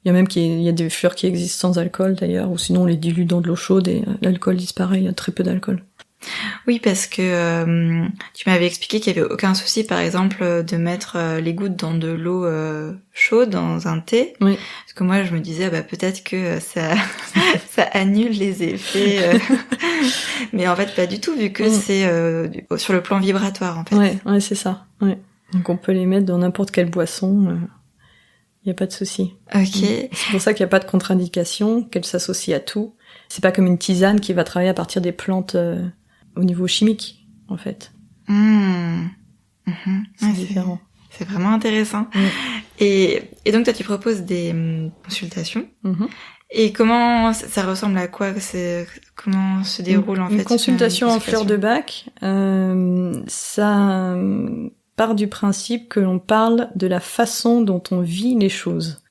Il y a même il y a des fleurs qui existent sans alcool, d'ailleurs, ou sinon on les dilue dans de l'eau chaude et l'alcool disparaît, il y a très peu d'alcool. Oui, parce que tu m'avais expliqué qu'il y avait aucun souci, par exemple, de mettre les gouttes dans de l'eau chaude, dans un thé. Oui. Parce que moi, je me disais, peut-être que ça annule les effets. Mais en fait, pas du tout, vu que c'est sur le plan vibratoire, en fait. Ouais, c'est ça. Ouais. Donc on peut les mettre dans n'importe quelle boisson. Il y a pas de souci. Ok. C'est pour ça qu'il y a pas de contre-indication, qu'elle s'associe à tout. C'est pas comme une tisane qui va travailler à partir des plantes au niveau chimique, en fait. C'est différent. C'est vraiment intéressant. Et donc toi, tu proposes des consultations. Et comment ça ressemble à quoi? Comment se déroule en fait une consultation en fleurs de bac? Ça part du principe que l'on parle de la façon dont on vit les choses.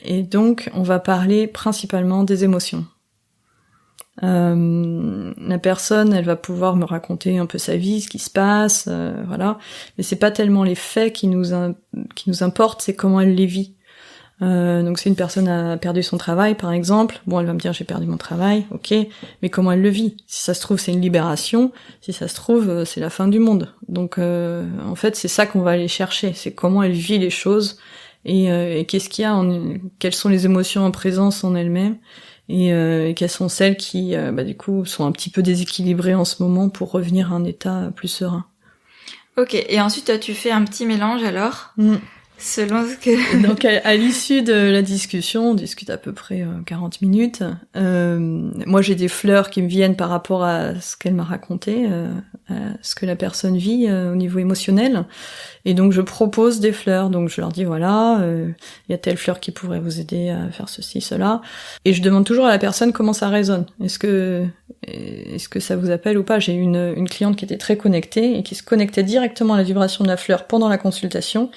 Et donc, on va parler principalement des émotions. La personne, elle va pouvoir me raconter un peu sa vie, ce qui se passe, voilà. Mais c'est pas tellement les faits qui nous importent, c'est comment elle les vit. Donc si une personne a perdu son travail, par exemple, bon, elle va me dire j'ai perdu mon travail, ok, mais comment elle le vit? Si ça se trouve, c'est une libération. Si ça se trouve, c'est la fin du monde. Donc en fait, c'est ça qu'on va aller chercher, c'est comment elle vit les choses et qu'est-ce qu'il y a, quelles sont les émotions en présence en elle-même. Et quelles sont celles qui, du coup, sont un petit peu déséquilibrées en ce moment pour revenir à un état plus serein. Ok, et ensuite, toi, tu fais un petit mélange alors selon ce que... Donc, à l'issue de la discussion, on discute à peu près 40 minutes. Moi, j'ai des fleurs qui me viennent par rapport à ce qu'elle m'a raconté, à ce que la personne vit au niveau émotionnel. Et donc, je propose des fleurs. Donc, je leur dis, voilà, il y a telle fleur qui pourrait vous aider à faire ceci, cela. Et je demande toujours à la personne comment ça résonne. Est-ce que ça vous appelle ou pas? J'ai eu une cliente qui était très connectée et qui se connectait directement à la vibration de la fleur pendant la consultation.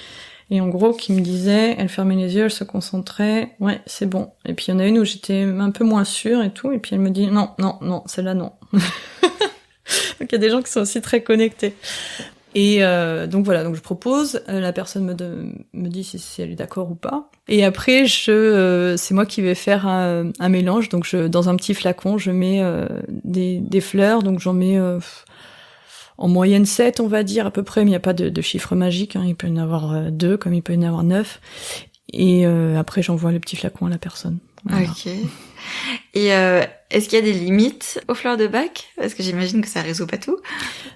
Et en gros, qui me disait, elle fermait les yeux, elle se concentrait, ouais, c'est bon. Et puis il y en a une où j'étais un peu moins sûre et tout, et puis elle me dit, non, celle-là, non. Donc il y a des gens qui sont aussi très connectés. Et donc voilà, donc je propose, la personne me dit si elle est d'accord ou pas. Et après, c'est moi qui vais faire un mélange. Donc dans un petit flacon, je mets des fleurs, donc j'en mets en moyenne 7, on va dire, à peu près, mais il n'y a pas de chiffre magique, hein. Il peut y en avoir 2, comme il peut y en avoir 9. Et après, j'envoie le petit flacon à la personne. Voilà. Ok. Et est-ce qu'il y a des limites aux fleurs de bac? Parce que j'imagine que ça résout pas tout.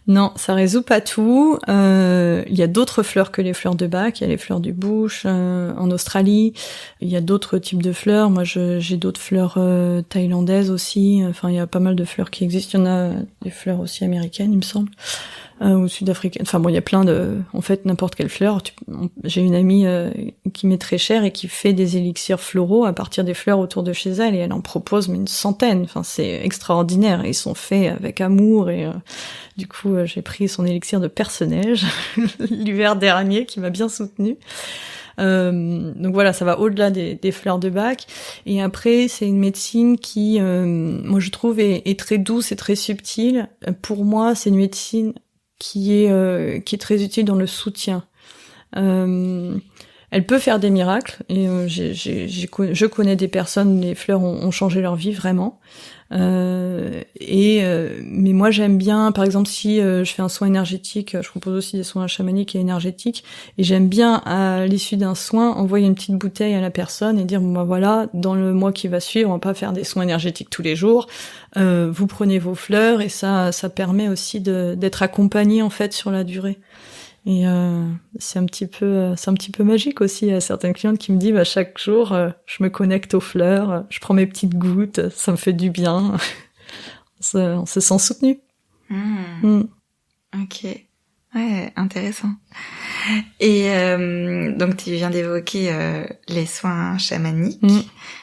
Non, ça résout pas tout. Il y a d'autres fleurs que les fleurs de bac. Il y a les fleurs du bush en Australie. Il y a d'autres types de fleurs. Moi, j'ai d'autres fleurs thaïlandaises aussi. Enfin, il y a pas mal de fleurs qui existent. Il y en a des fleurs aussi américaines, il me semble. Ou sud-africaine. Enfin bon, il y a plein de... En fait, n'importe quelle fleur. J'ai une amie qui m'est très chère et qui fait des élixirs floraux à partir des fleurs autour de chez elle, et elle en propose une centaine. Enfin, c'est extraordinaire. Ils sont faits avec amour, et du coup, j'ai pris son élixir de perce-neige l'hiver dernier, qui m'a bien soutenue. Donc voilà, ça va au-delà des fleurs de bac. Et après, c'est une médecine qui, moi je trouve, est très douce et très subtile. Pour moi, c'est une médecine qui est très utile dans le soutien. Elle peut faire des miracles, et je connais des personnes, les fleurs ont changé leur vie vraiment. Mais moi j'aime bien, par exemple, si je fais un soin énergétique, je propose aussi des soins chamaniques et énergétiques, et j'aime bien à l'issue d'un soin envoyer une petite bouteille à la personne et dire bon bah voilà, dans le mois qui va suivre, on va pas faire des soins énergétiques tous les jours, vous prenez vos fleurs, et ça permet aussi d'être accompagné en fait sur la durée. Et c'est un petit peu magique aussi. Il y a certaines clientes qui me disent chaque jour je me connecte aux fleurs, je prends mes petites gouttes, ça me fait du bien. On se sent soutenu. Ok, ouais, intéressant. Et donc tu viens d'évoquer les soins chamaniques.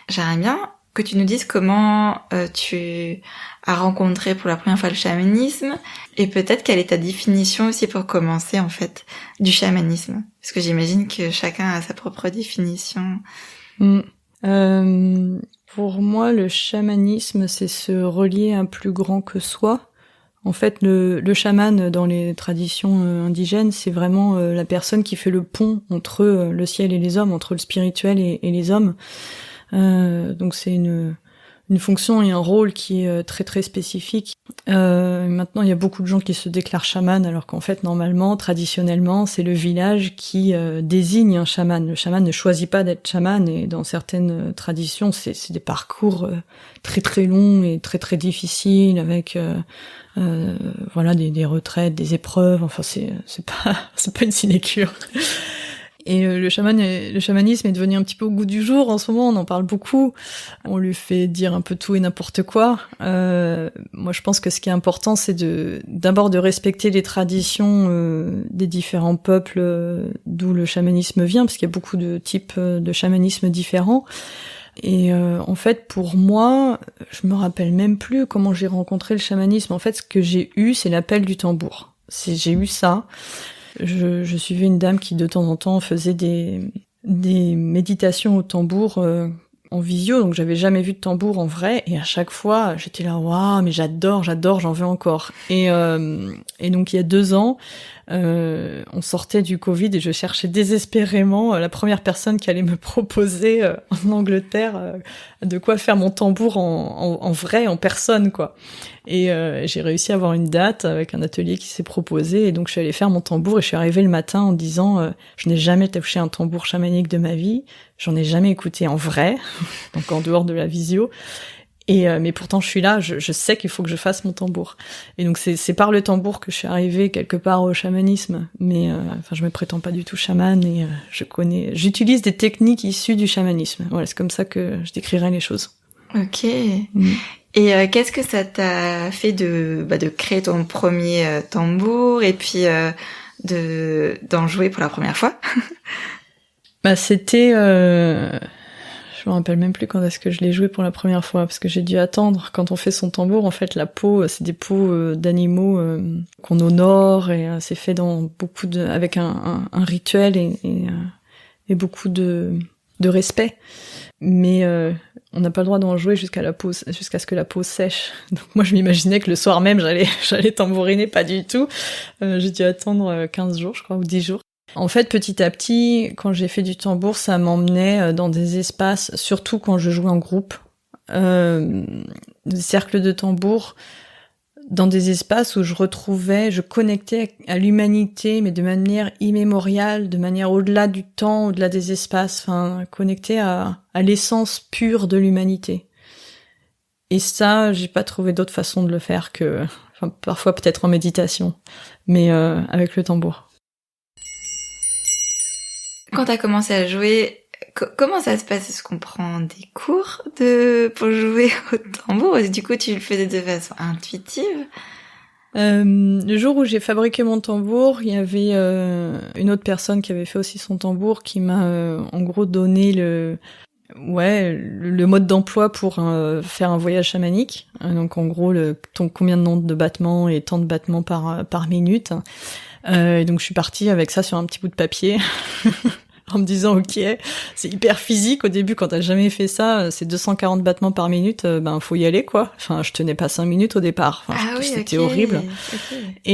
J'aimerais bien que tu nous dises comment tu as rencontré pour la première fois le chamanisme, et peut-être quelle est ta définition aussi pour commencer en fait du chamanisme, parce que j'imagine que chacun a sa propre définition. Pour moi, le chamanisme, c'est se relier à un plus grand que soi. En fait, le chaman dans les traditions indigènes, c'est vraiment la personne qui fait le pont entre le ciel et les hommes, entre le spirituel et les hommes. Donc c'est une fonction et un rôle qui est très très spécifique. Maintenant, il y a beaucoup de gens qui se déclarent chaman, alors qu'en fait, normalement, traditionnellement, c'est le village qui désigne un chaman. Le chaman ne choisit pas d'être chaman, et dans certaines traditions, c'est des parcours très très longs et très très difficiles, avec voilà des retraites, des épreuves. Enfin, c'est pas une sinécure. Et le chamanisme est devenu un petit peu au goût du jour en ce moment, on en parle beaucoup. On lui fait dire un peu tout et n'importe quoi. Moi, je pense que ce qui est important, c'est d'abord de respecter les traditions des différents peuples d'où le chamanisme vient, parce qu'il y a beaucoup de types de chamanisme différents. Et en fait, pour moi, je me rappelle même plus comment j'ai rencontré le chamanisme. En fait, ce que j'ai eu, c'est l'appel du tambour. J'ai eu ça. Je suivais une dame qui de temps en temps faisait des méditations au tambour en visio, donc j'avais jamais vu de tambour en vrai, et à chaque fois j'étais là waouh, mais j'adore, j'en veux encore. Et donc il y a 2 ans, on sortait du Covid et je cherchais désespérément la première personne qui allait me proposer en Angleterre de quoi faire mon tambour en vrai, en personne quoi. Et j'ai réussi à avoir une date avec un atelier qui s'est proposé, et donc je suis allée faire mon tambour, et je suis arrivée le matin en disant je n'ai jamais touché un tambour chamanique de ma vie, j'en ai jamais écouté en vrai, donc en dehors de la visio. Et mais pourtant je suis là, je sais qu'il faut que je fasse mon tambour. Et donc c'est par le tambour que je suis arrivée quelque part au chamanisme. Mais enfin je me prétends pas du tout chaman, et j'utilise des techniques issues du chamanisme. Voilà, c'est comme ça que je décrirais les choses. Ok. Et qu'est-ce que ça t'a fait de créer ton premier tambour, et puis d'en jouer pour la première fois? C'était je me rappelle même plus quand est-ce que je l'ai joué pour la première fois, parce que j'ai dû attendre. Quand on fait son tambour, en fait, la peau, c'est des peaux d'animaux qu'on honore, et c'est fait dans avec un rituel et beaucoup de respect. Mais on n'a pas le droit d'en jouer jusqu'à ce que la peau sèche. Donc moi, je m'imaginais que le soir même, j'allais tambouriner, pas du tout. J'ai dû attendre 15 jours, je crois, ou 10 jours. En fait, petit à petit, quand j'ai fait du tambour, ça m'emmenait dans des espaces, surtout quand je jouais en groupe. Des cercles de tambour, dans des espaces où je connectais à l'humanité, mais de manière immémoriale, de manière au-delà du temps, au-delà des espaces, enfin, connecté à l'essence pure de l'humanité. Et ça, j'ai pas trouvé d'autre façon de le faire que, enfin, parfois peut-être en méditation, mais avec le tambour. Quand t'as commencé à jouer, comment ça se passe? Est-ce qu'on prend des cours pour jouer au tambour? Et du coup, tu le faisais de façon intuitive? Le jour où j'ai fabriqué mon tambour, il y avait une autre personne qui avait fait aussi son tambour qui m'a en gros donné le mode d'emploi pour faire un voyage chamanique. Donc en gros, combien de nombre de battements et tant de battements par minute. Et donc je suis partie avec ça sur un petit bout de papier. En me disant, ok, c'est hyper physique. Au début, quand t'as jamais fait ça, c'est 240 battements par minute, faut y aller, quoi. Enfin, je tenais pas 5 minutes au départ. Enfin, c'était horrible. Okay.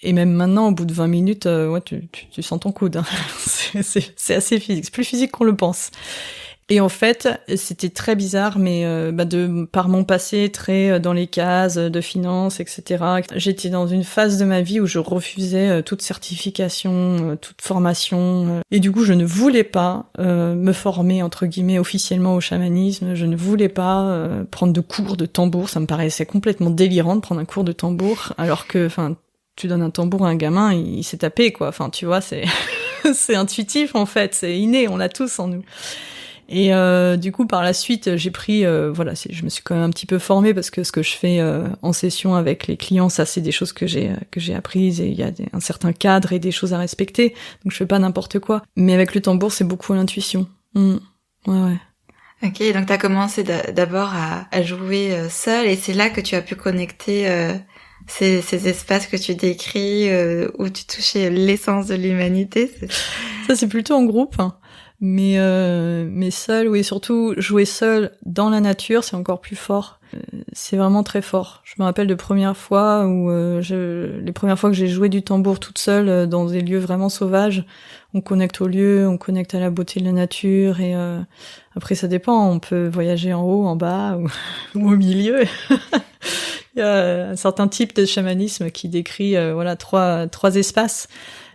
Et même maintenant, au bout de 20 minutes, tu sens ton coude. Hein. C'est assez physique. C'est plus physique qu'on le pense. Et en fait, c'était très bizarre, mais par mon passé très dans les cases de finance, etc., j'étais dans une phase de ma vie où je refusais toute certification, toute formation. Et du coup, je ne voulais pas me former, entre guillemets, officiellement au chamanisme. Je ne voulais pas prendre de cours de tambour. Ça me paraissait complètement délirant de prendre un cours de tambour, alors que, enfin, tu donnes un tambour à un gamin, il s'est tapé, quoi. Enfin, tu vois, c'est c'est intuitif, en fait. C'est inné, on l'a tous en nous. Et du coup, par la suite, j'ai pris, je me suis quand même un petit peu formée parce que ce que je fais en session avec les clients, ça, c'est des choses que j'ai apprises et il y a un certain cadre et des choses à respecter. Donc, je fais pas n'importe quoi. Mais avec le tambour, c'est beaucoup l'intuition. Ouais. Ok, donc t'as commencé d'abord à jouer seule et c'est là que tu as pu connecter ces espaces que tu décris où tu touchais l'essence de l'humanité. Ça, c'est plutôt en groupe. Hein. Mais seul, oui, surtout jouer seul dans la nature, c'est encore plus fort. C'est vraiment très fort. Je me rappelle de premières fois où les premières fois que j'ai joué du tambour toute seule dans des lieux vraiment sauvages. On connecte au lieu, on connecte à la beauté de la nature et après ça dépend. On peut voyager en haut, en bas ou au milieu. Il y a un certain type de chamanisme qui décrit trois espaces.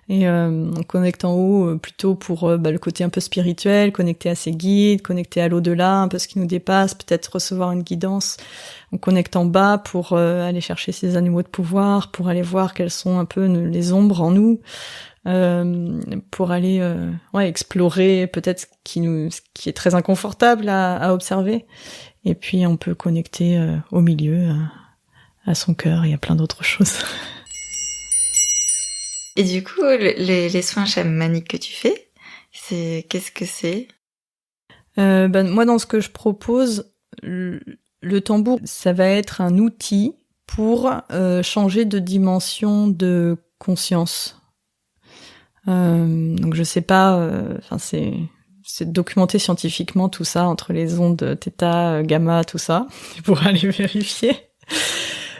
Et on connecte en haut plutôt pour le côté un peu spirituel, connecter à ses guides, connecter à l'au-delà, un peu ce qui nous dépasse, peut-être recevoir une guidance. On connecte en bas pour aller chercher ses animaux de pouvoir, pour aller voir quelles sont un peu les ombres en nous, pour aller explorer peut-être ce qui est très inconfortable à observer. Et puis on peut connecter au milieu, à son cœur et à plein d'autres choses. Et du coup, les soins chamaniques que tu fais, qu'est-ce que c'est? Moi, dans ce que je propose, le tambour, ça va être un outil pour changer de dimension de conscience. Donc, je sais pas. C'est documenté scientifiquement tout ça entre les ondes θ, gamma, tout ça. Tu pourras aller vérifier.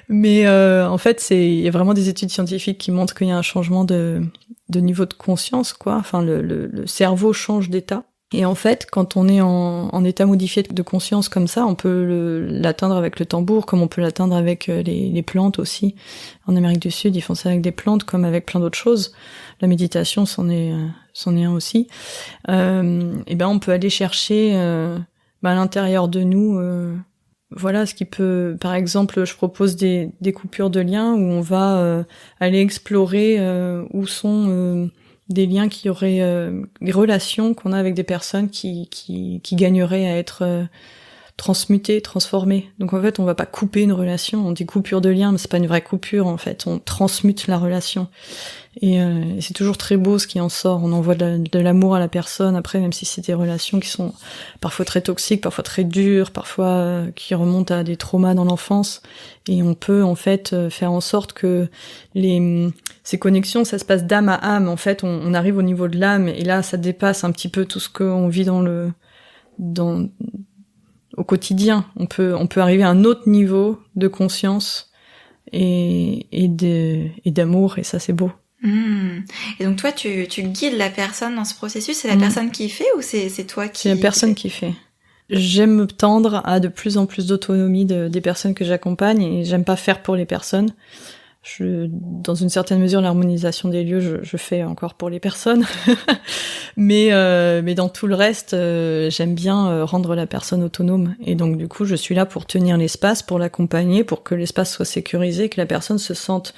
Mais en fait, il y a vraiment des études scientifiques qui montrent qu'il y a un changement de niveau de conscience, quoi. Enfin, le cerveau change d'état. Et en fait, quand on est en état modifié de conscience comme ça, on peut l'atteindre avec le tambour, comme on peut l'atteindre avec les plantes aussi. En Amérique du Sud, ils font ça avec des plantes, comme avec plein d'autres choses. La méditation, c'en est un aussi. On peut aller chercher à l'intérieur de nous. Voilà ce qui peut, par exemple, je propose des coupures de liens où on va aller explorer où sont des liens qui auraient des relations qu'on a avec des personnes qui gagneraient à être transmutées, transformées. Donc en fait, on va pas couper une relation, on dit coupure de lien, mais c'est pas une vraie coupure en fait, on transmute la relation. Et c'est toujours très beau ce qui en sort, on envoie de l'amour à la personne après, même si c'est des relations qui sont parfois très toxiques, parfois très dures, parfois qui remontent à des traumas dans l'enfance, et on peut en fait faire en sorte que ces connexions, ça se passe d'âme à âme, en fait on arrive au niveau de l'âme, et là ça dépasse un petit peu tout ce qu'on vit au quotidien. On peut arriver à un autre niveau de conscience et d'amour, et ça c'est beau. Et donc toi, tu guides la personne dans ce processus. C'est la personne qui fait ou c'est toi qui... C'est la personne qui fait. J'aime tendre à de plus en plus d'autonomie des personnes que j'accompagne et j'aime pas faire pour les personnes. Dans une certaine mesure, l'harmonisation des lieux, je fais encore pour les personnes. mais dans tout le reste, j'aime bien rendre la personne autonome. Et donc, du coup, je suis là pour tenir l'espace, pour l'accompagner, pour que l'espace soit sécurisé, que la personne se sente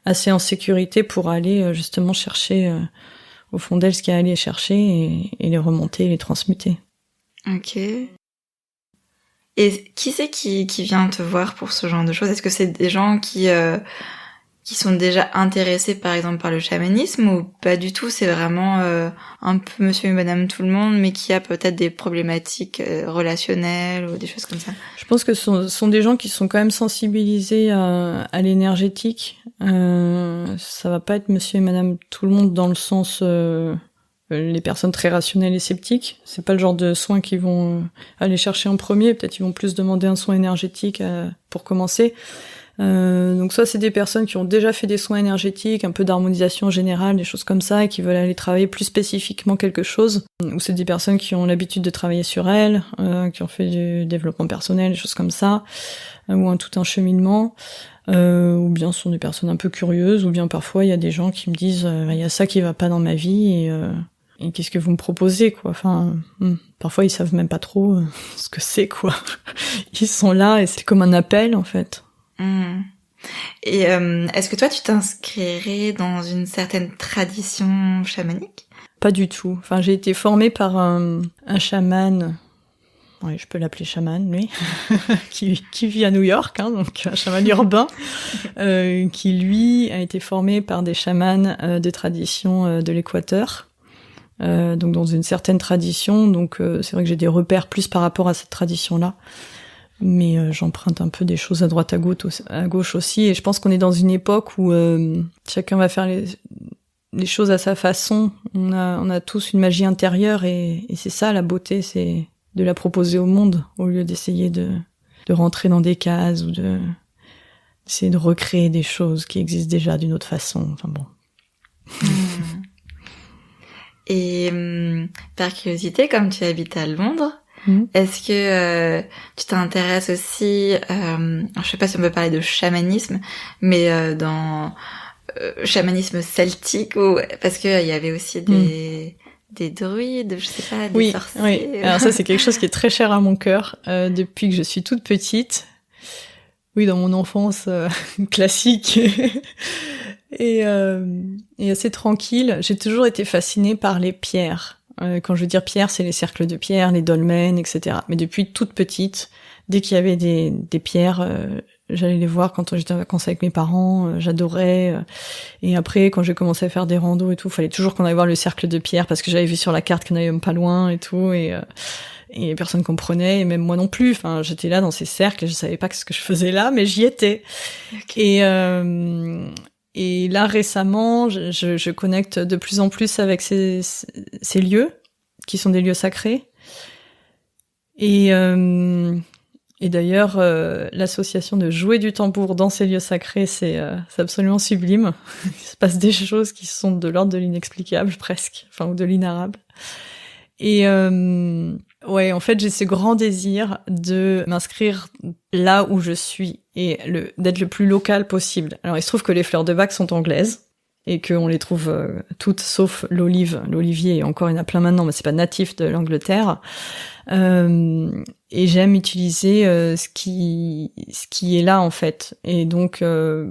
assez en sécurité pour aller justement chercher au fond d'elle ce qu'il y a à aller chercher et les remonter, les transmuter. Ok. Et qui c'est qui vient te voir pour ce genre de choses? Est-ce que c'est des gens qui sont déjà intéressés par exemple par le chamanisme ou pas du tout? C'est vraiment un peu monsieur et madame tout le monde, mais qui a peut-être des problématiques relationnelles ou des choses comme ça? Je pense que ce sont des gens qui sont quand même sensibilisés à l'énergétique. Ça va pas être monsieur et madame tout le monde dans le sens les personnes très rationnelles et sceptiques. C'est pas le genre de soins qu'ils vont aller chercher en premier. Peut-être ils vont plus demander un soin énergétique pour commencer. Donc soit c'est des personnes qui ont déjà fait des soins énergétiques, un peu d'harmonisation générale, des choses comme ça, et qui veulent aller travailler plus spécifiquement quelque chose, ou c'est des personnes qui ont l'habitude de travailler sur elles, qui ont fait du développement personnel, des choses comme ça, ou tout un cheminement, ou bien ce sont des personnes un peu curieuses, ou bien parfois il y a des gens qui me disent il y a ça qui va pas dans ma vie et qu'est-ce que vous me proposez, quoi. Enfin, parfois ils savent même pas trop ce que c'est, quoi. Ils sont là et c'est comme un appel en fait. Et est-ce que toi tu t'inscrirais dans une certaine tradition chamanique? Pas du tout. Enfin, j'ai été formée par un chaman, oui, je peux l'appeler chaman, lui, qui vit à New York, donc un chaman urbain, qui lui a été formé par des chamans de tradition de l'Équateur. Donc dans une certaine tradition, donc c'est vrai que j'ai des repères plus par rapport à cette tradition-là. Mais j'emprunte un peu des choses à droite à gauche aussi, et je pense qu'on est dans une époque où chacun va faire les choses à sa façon. On a tous une magie intérieure et c'est ça la beauté, c'est de la proposer au monde au lieu d'essayer de rentrer dans des cases ou d'essayer de recréer des choses qui existent déjà d'une autre façon. Enfin bon. Et par curiosité, comme tu habites à Londres, est-ce que tu t'intéresses aussi, je sais pas si on peut parler de chamanisme, mais dans chamanisme celtique, ou parce que il y avait aussi des druides, je sais pas, des sorciers. Oui. Alors ça c'est quelque chose qui est très cher à mon cœur depuis que je suis toute petite. Oui, dans mon enfance classique et assez tranquille, j'ai toujours été fascinée par les pierres. Quand je veux dire pierre, c'est les cercles de pierre, les dolmens, etc. Mais depuis toute petite, dès qu'il y avait des pierres, j'allais les voir quand j'étais en vacances avec mes parents, j'adorais. Et après, quand j'ai commencé à faire des randos et tout, fallait toujours qu'on aille voir le cercle de pierre parce que j'avais vu sur la carte qu'il y en avait même pas loin et tout. Et personne comprenait, et même moi non plus. Enfin, j'étais là dans ces cercles, et je savais pas ce que je faisais là, mais j'y étais. Okay. Et là, récemment, je connecte de plus en plus avec ces lieux, qui sont des lieux sacrés. Et d'ailleurs, l'association de jouer du tambour dans ces lieux sacrés, c'est absolument sublime. Il se passe des choses qui sont de l'ordre de l'inexplicable, presque, enfin, ou de l'inarrable. Et ouais, en fait, j'ai ce grand désir de m'inscrire là où je suis et d'être le plus local possible. Alors, il se trouve que les fleurs de bac sont anglaises et qu'on les trouve toutes sauf l'olive. L'olivier, encore il y en a plein maintenant, mais c'est pas natif de l'Angleterre. Et j'aime utiliser ce qui est là en fait. Et donc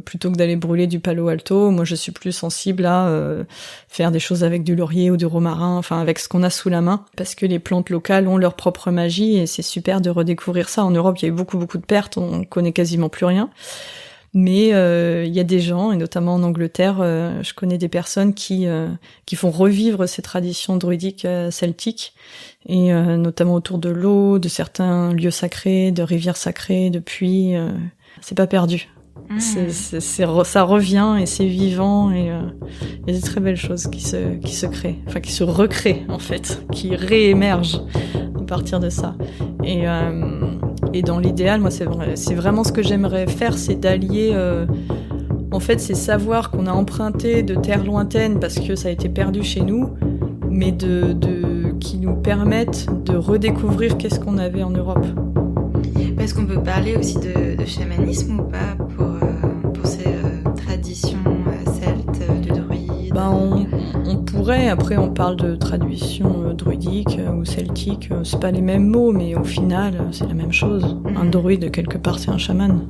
plutôt que d'aller brûler du Palo Alto, moi je suis plus sensible à faire des choses avec du laurier ou du romarin, enfin avec ce qu'on a sous la main, parce que les plantes locales ont leur propre magie et c'est super de redécouvrir ça. En Europe, il y a eu beaucoup de pertes, on connaît quasiment plus rien. Mais il y a des gens, et notamment en Angleterre, je connais des personnes qui font revivre ces traditions druidiques celtiques, et notamment autour de l'eau, de certains lieux sacrés, de rivières sacrées, de puits. C'est pas perdu. Ça revient et c'est vivant, et il y a des très belles choses qui se créent, enfin qui se recréent en fait, qui réémergent à partir de ça. Et dans l'idéal, moi c'est vraiment ce que j'aimerais faire, c'est d'allier en fait ces savoirs qu'on a empruntés de terres lointaines parce que ça a été perdu chez nous, mais qui nous permettent de redécouvrir qu'est-ce qu'on avait en Europe. Est-ce qu'on peut parler aussi de chamanisme ou pas pour ces traditions celtes, de druides? On pourrait, après on parle de tradition druidique ou celtique, c'est pas les mêmes mots, mais au final c'est la même chose. Un druide, quelque part, c'est un chaman.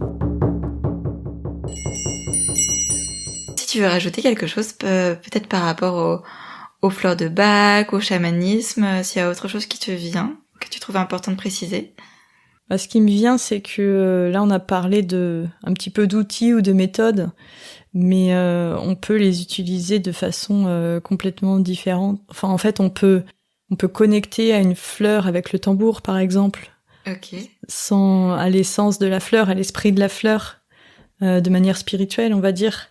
Si tu veux rajouter quelque chose, peut-être par rapport aux fleurs de Bach, au chamanisme, s'il y a autre chose qui te vient, que tu trouves important de préciser? Ce qui me vient, c'est que là on a parlé un petit peu d'outils ou de méthodes, mais on peut les utiliser de façon complètement différente. Enfin, en fait, on peut connecter à une fleur avec le tambour, par exemple, à l'essence de la fleur, à l'esprit de la fleur, de manière spirituelle, on va dire.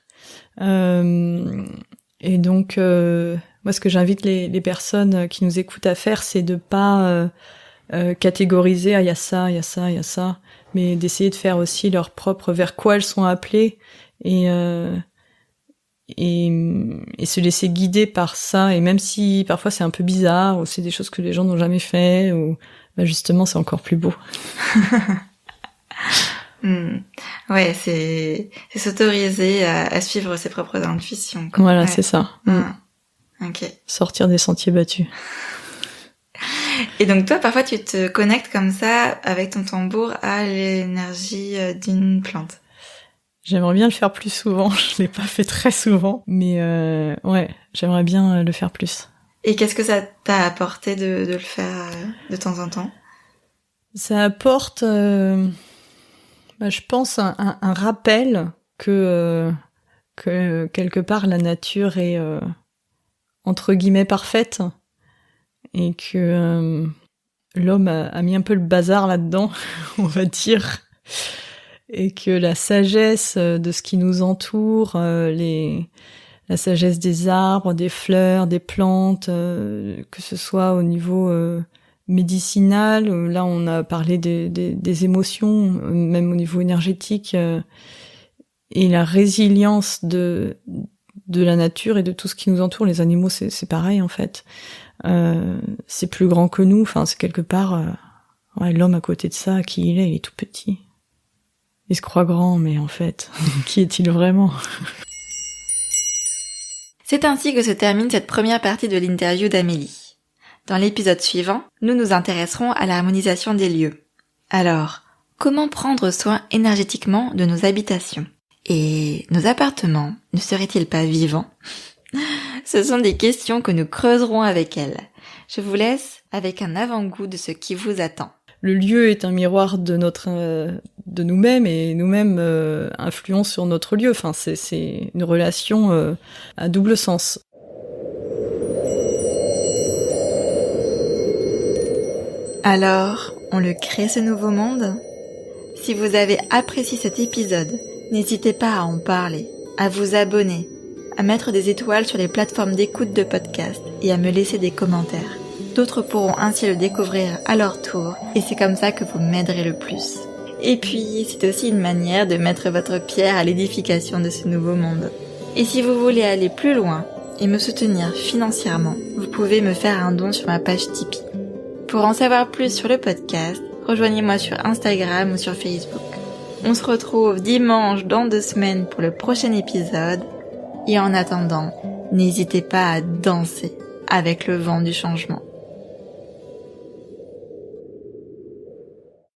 Et donc, moi, ce que j'invite les personnes qui nous écoutent à faire, c'est de pas catégoriser, il y a ça, il y a ça, il y a ça, mais d'essayer de faire aussi leur propre, vers quoi elles sont appelées, et se laisser guider par ça, et même si parfois c'est un peu bizarre, ou c'est des choses que les gens n'ont jamais fait, ou justement c'est encore plus beau. Ouais, c'est s'autoriser à suivre ses propres intuitions, quoi. Voilà, ouais. C'est ça. Ok. Sortir des sentiers battus. Et donc toi, parfois, tu te connectes comme ça, avec ton tambour, à l'énergie d'une plante. J'aimerais bien le faire plus souvent. Je l'ai pas fait très souvent, mais ouais, j'aimerais bien le faire plus. Et qu'est-ce que ça t'a apporté de le faire de temps en temps? Ça apporte, je pense, un rappel que quelque part la nature est entre guillemets parfaite, et que l'homme a mis un peu le bazar là-dedans, on va dire, et que la sagesse de ce qui nous entoure, la sagesse des arbres, des fleurs, des plantes, que ce soit au niveau médicinal, là on a parlé des émotions, même au niveau énergétique, et la résilience de la nature et de tout ce qui nous entoure. Les animaux, c'est pareil en fait. C'est plus grand que nous, enfin c'est quelque part l'homme à côté de ça, qui il est tout petit. Il se croit grand, mais en fait, qui est-il vraiment? C'est ainsi que se termine cette première partie de l'interview d'Amélie. Dans l'épisode suivant, nous nous intéresserons à l'harmonisation des lieux. Alors, comment prendre soin énergétiquement de nos habitations? Et nos appartements ne seraient-ils pas vivants? Ce sont des questions que nous creuserons avec elle. Je vous laisse avec un avant-goût de ce qui vous attend. Le lieu est un miroir de nous-mêmes, et nous-mêmes influons sur notre lieu. Enfin, c'est une relation à double sens. Alors, on le crée ce nouveau monde? Si vous avez apprécié cet épisode, n'hésitez pas à en parler, à vous abonner, à mettre des étoiles sur les plateformes d'écoute de podcast et à me laisser des commentaires. D'autres pourront ainsi le découvrir à leur tour, et c'est comme ça que vous m'aiderez le plus. Et puis, c'est aussi une manière de mettre votre pierre à l'édification de ce nouveau monde. Et si vous voulez aller plus loin et me soutenir financièrement, vous pouvez me faire un don sur ma page Tipeee. Pour en savoir plus sur le podcast, rejoignez-moi sur Instagram ou sur Facebook. On se retrouve dimanche dans 2 semaines pour le prochain épisode. Et en attendant, n'hésitez pas à danser avec le vent du changement.